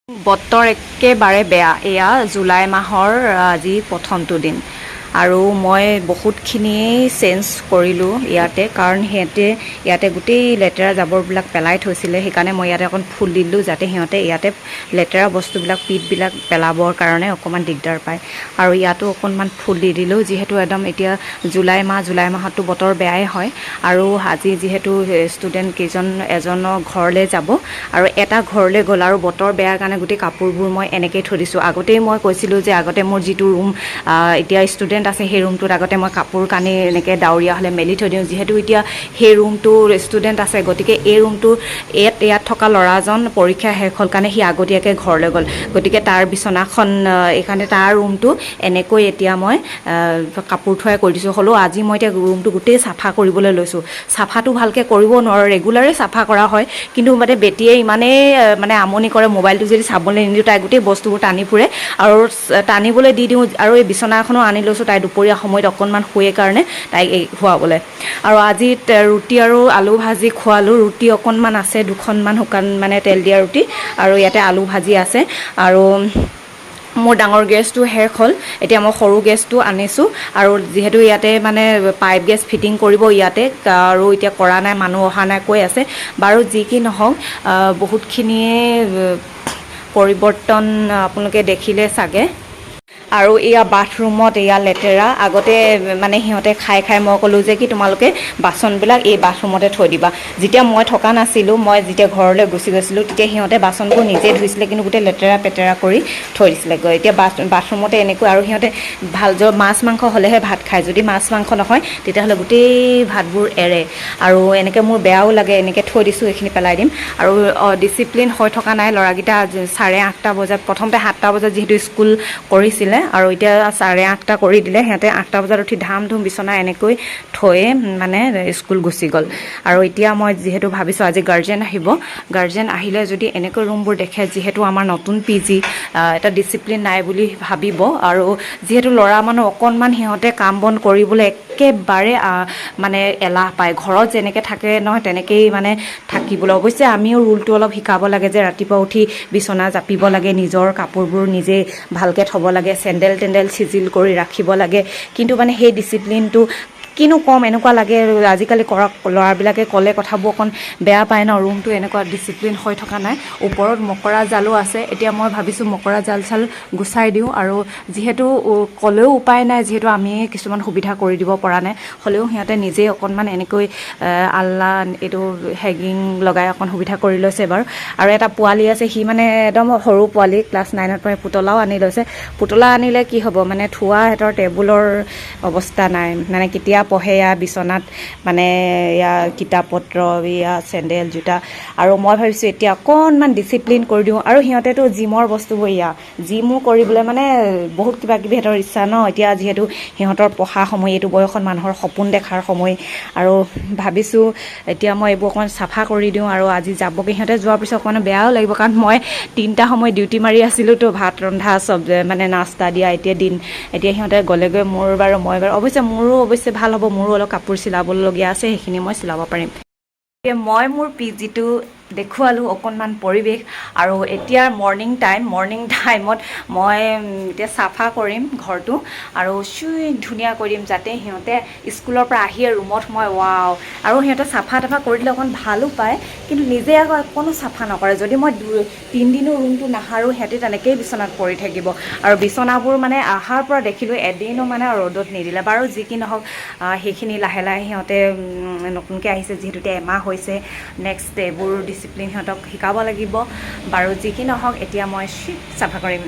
বতৰ একেবাৰে বেয়া। এয়া জুলাই মাহৰ আজি প্ৰথমটো দিন আৰু মই বহুতখিনিয়েই চেঞ্জ কৰিলোঁ ইয়াতে, কাৰণ ইয়াতে গোটেই লেতেৰা জাবৰবিলাক পেলাই থৈছিলে। সেইকাৰণে মই ইয়াতে অকণ ফুল দিলোঁ যাতে সিহঁতে ইয়াতে লেতেৰা বস্তুবিলাক পিটবিলাক পেলাবৰ কাৰণে অকণমান দিগদাৰ পায়। আৰু ইয়াতো অকণমান ফুল দি দিলোঁ, যিহেতু একদম এতিয়া জুলাই মাহততো বতৰ বেয়াই হয়। আৰু আজি যিহেতু ষ্টুডেণ্ট এজনৰ ঘৰলৈ যাব আৰু এটা ঘৰলৈ গ'ল আৰু বতৰ বেয়াৰ কাৰণে গোটেই কাপোৰবোৰ মই এনেকৈ থৈ দিছোঁ। আগতেই মই কৈছিলোঁ যে আগতে মোৰ যিটো ৰুম এতিয়া ষ্টুডেণ্ট আছে সেই ৰুমটোত আগতে মই কাপোৰ কানি এনেকৈ ডাৱৰীয়া হ'লে মেলি থৈ দিওঁ। যিহেতু এতিয়া সেই ৰুমটোৰ ষ্টুডেণ্ট আছে, গতিকে এই ৰুমটো ইয়াত থকা ল'ৰাজন পৰীক্ষা শেষ হ'ল কাৰণে সি আগতীয়াকৈ ঘৰলৈ গ'ল। গতিকে তাৰ বিচনাখন এইকাৰণে তাৰ ৰুমটো এনেকৈ এতিয়া মই কাপোৰ থোৱাই কৰি দিছোঁ। হ'লেও আজি মই এতিয়া ৰুমটো গোটেই চাফা কৰিবলৈ লৈছোঁ। চাফাটো ভালকৈ কৰিব নোৱাৰোঁ, ৰেগুলাৰেই চাফা কৰা হয়, কিন্তু মানে বেটিয়ে ইমানেই মানে আমনি কৰে। মোবাইলটো যদি চাবলৈ নিদিওঁ তাই গোটেই বস্তুবোৰ টানি ফুৰে আৰু টানিবলৈ দি দিওঁ। আৰু এই বিচনাখনো আনি লৈছোঁ তাই দুপৰীয়া সময়ত অকণমান শুৱে কাৰণে তাইক খুৱাবলৈ। আৰু আজি ৰুটি আৰু আলু ভাজি খোৱালোঁ। ৰুটি অকণমান আছে, দুখনমান শুকান মানে তেল দিয়া ৰুটি, আৰু ইয়াতে আলু ভাজি আছে। আৰু মোৰ ডাঙৰ গেছটো শেষ হ'ল, এতিয়া মই সৰু গেছটো আনিছোঁ। আৰু যিহেতু ইয়াতে মানে পাইপ গেছ ফিটিং কৰিব ইয়াতে, আৰু এতিয়া কৰা নাই, মানুহ অহা নাই কৈ আছে। বাৰু যি কি নহওক, বহুতখিনিয়ে পৰিৱৰ্তন আপোনালোকে দেখিলে চাগে। আৰু এয়া বাথৰুমত এয়া লেতেৰা। আগতে মানে সিহঁতে খাই মই ক'লোঁ যে কি তোমালোকে বাচনবিলাক এই বাথৰুমতে থৈ দিবা। যেতিয়া মই থকা নাছিলোঁ, মই যেতিয়া ঘৰলৈ গুচি গৈছিলোঁ, তেতিয়া সিহঁতে বাচনবোৰ নিজে ধুইছিলে, কিন্তু গোটেই লেতেৰা পেতেৰা কৰি থৈ দিছিলেগৈ। এতিয়া বাথৰুমতে এনেকৈ, আৰু সিহঁতে মাছ মাংস হ'লেহে ভাত খায়, যদি মাছ মাংস নহয় তেতিয়াহ'লে গোটেই ভাতবোৰ এৰে। আৰু এনেকৈ মোৰ বেয়াও লাগে, এনেকৈ থৈ দিছোঁ, এইখিনি পেলাই দিম। আৰু ডিচিপ্লিন হৈ থকা নাই ল'ৰাকেইটা। 8:30 বজাত, প্ৰথমতে 7টা বজাত যিহেতু স্কুল কৰিছিলে, আৰু এতিয়া 8:30 কৰি দিলে। সিহঁতে 8টা বজাত উঠি ধাম ধুম বিচনা এনেকৈ থৈয়ে মানে স্কুল গুচি গ'ল। আৰু এতিয়া মই যিহেতু ভাবিছোঁ আজি গাৰ্জেন আহিব, গাৰ্জেন আহিলে যদি এনেকৈ ৰুমবোৰ দেখে, যিহেতু আমাৰ নতুন PG, এটা ডিচিপ্লিন নাই বুলি ভাবিব। আৰু যিহেতু ল'ৰা মানুহ অকণমান সিহঁতে কাম বন কৰিবলৈ একেবাৰে মানে এলাহ পায়। ঘৰত যেনেকৈ থাকে নহয় তেনেকেই মানে থাকিবলৈ। অৱশ্যে আমিও ৰুলটো অলপ শিকাব লাগে যে ৰাতিপুৱা উঠি বিচনা জাপিব লাগে, নিজৰ কাপোৰবোৰ নিজে ভালকৈ থ'ব লাগে, চেণ্ডেল টেণ্ডেল চিজিল কৰি ৰাখিব লাগে। কিন্তু মানে সেই ডিচিপ্লিনটো কিনো ক'ম, এনেকুৱা লাগে। আজিকালি ল'ৰাবিলাকে ক'লে কথাবোৰ অকণ বেয়া পায় ন। ৰুমটো এনেকুৱা ডিচিপ্লিন হৈ থকা নাই। ওপৰত মকৰা জালো আছে, এতিয়া মই ভাবিছোঁ মকৰা জাল গুচাই দিওঁ। আৰু যিহেতু ক'লেও উপায় নাই, যিহেতু আমি কিছুমান সুবিধা কৰি দিব পৰা নাই, হ'লেও সিহঁতে নিজেই অকণমান এনেকৈ আল্লা এইটো হেগিং লগাই অকণ সুবিধা কৰি লৈছে বাৰু। আৰু এটা পোৱালি আছে, সি মানে একদম সৰু পোৱালি, ক্লাছ 9ত পঢ়ে, পুতলাও আনি লৈছে। পুতলা আনিলে কি হ'ব, মানে থোৱা সিহঁতৰ টেবুলৰ অৱস্থা নাই, মানে কেতিয়া পঢ়ে এয়া বিচনাত, মানে এয়া কিতাপ পত্ৰ, এয়া চেণ্ডেল জোতা। আৰু মই ভাবিছোঁ এতিয়া অকণমান ডিচিপ্লিন কৰি দিওঁ। আৰু সিহঁতেতো জিমৰ বস্তুবোৰ, জিমো কৰিবলৈ মানে বহুত কিবা কিবি সিহঁতৰ ইচ্ছা ন। এতিয়া যিহেতু সিহঁতৰ পঢ়া সময়, এইটো বয়সত মানুহৰ সপোন দেখাৰ সময়। আৰু ভাবিছোঁ এতিয়া মই এইবোৰ অকণমান চাফা কৰি দিওঁ। আৰু আজি যাবগৈ, সিহঁতে যোৱাৰ পিছত অকণমান বেয়াও লাগিব, কাৰণ মই 3টা সময় ডিউটি মাৰি আছিলোঁ তো, ভাত ৰন্ধা চব মানে নাস্তা দিয়া। এতিয়া সিহঁতে গ'লেগৈ, মই বাৰু অৱশ্যে ভাল হ'ব। মোৰো অলপ কাপোৰ চিলাবলগীয়া আছে, সেইখিনি মই চিলাব পাৰিম। মই মোৰ PGটো দেখুৱালোঁ, অকণমান পৰিৱেশ। আৰু এতিয়া মৰ্ণিং টাইমত মই এতিয়া চাফা কৰিম ঘৰটো, আৰু ধুনীয়া কৰি দিম, যাতে সিহঁতে স্কুলৰ পৰা আহিয়ে ৰুমত সোমাই ৱাও। আৰু সিহঁতে চাফা তাফা কৰি দিলে অকণ ভালো পায়, কিন্তু নিজে আকৌ অকণো চাফা নকৰে। যদি মই 3 দিনো ৰুমটো নাসাৰোঁ, সিহঁতে তেনেকেই বিচনাত পৰি থাকিব। আৰু বিচনাবোৰ মানে অহাৰ পৰা দেখিলোঁ এদিনো মানে ৰ'দত নিদিলে। বাৰু যি কি নহওক, সেইখিনি লাহে লাহে সিহঁতে নতুনকৈ আহিছে, যিহেতু এতিয়া এমাহ হৈছে, নেক্সট এইবোৰ ডিচিপ্লিন সিহঁতক শিকাব লাগিব। বাৰু যি কি নহওক, এতিয়া মই চাফা কৰিম।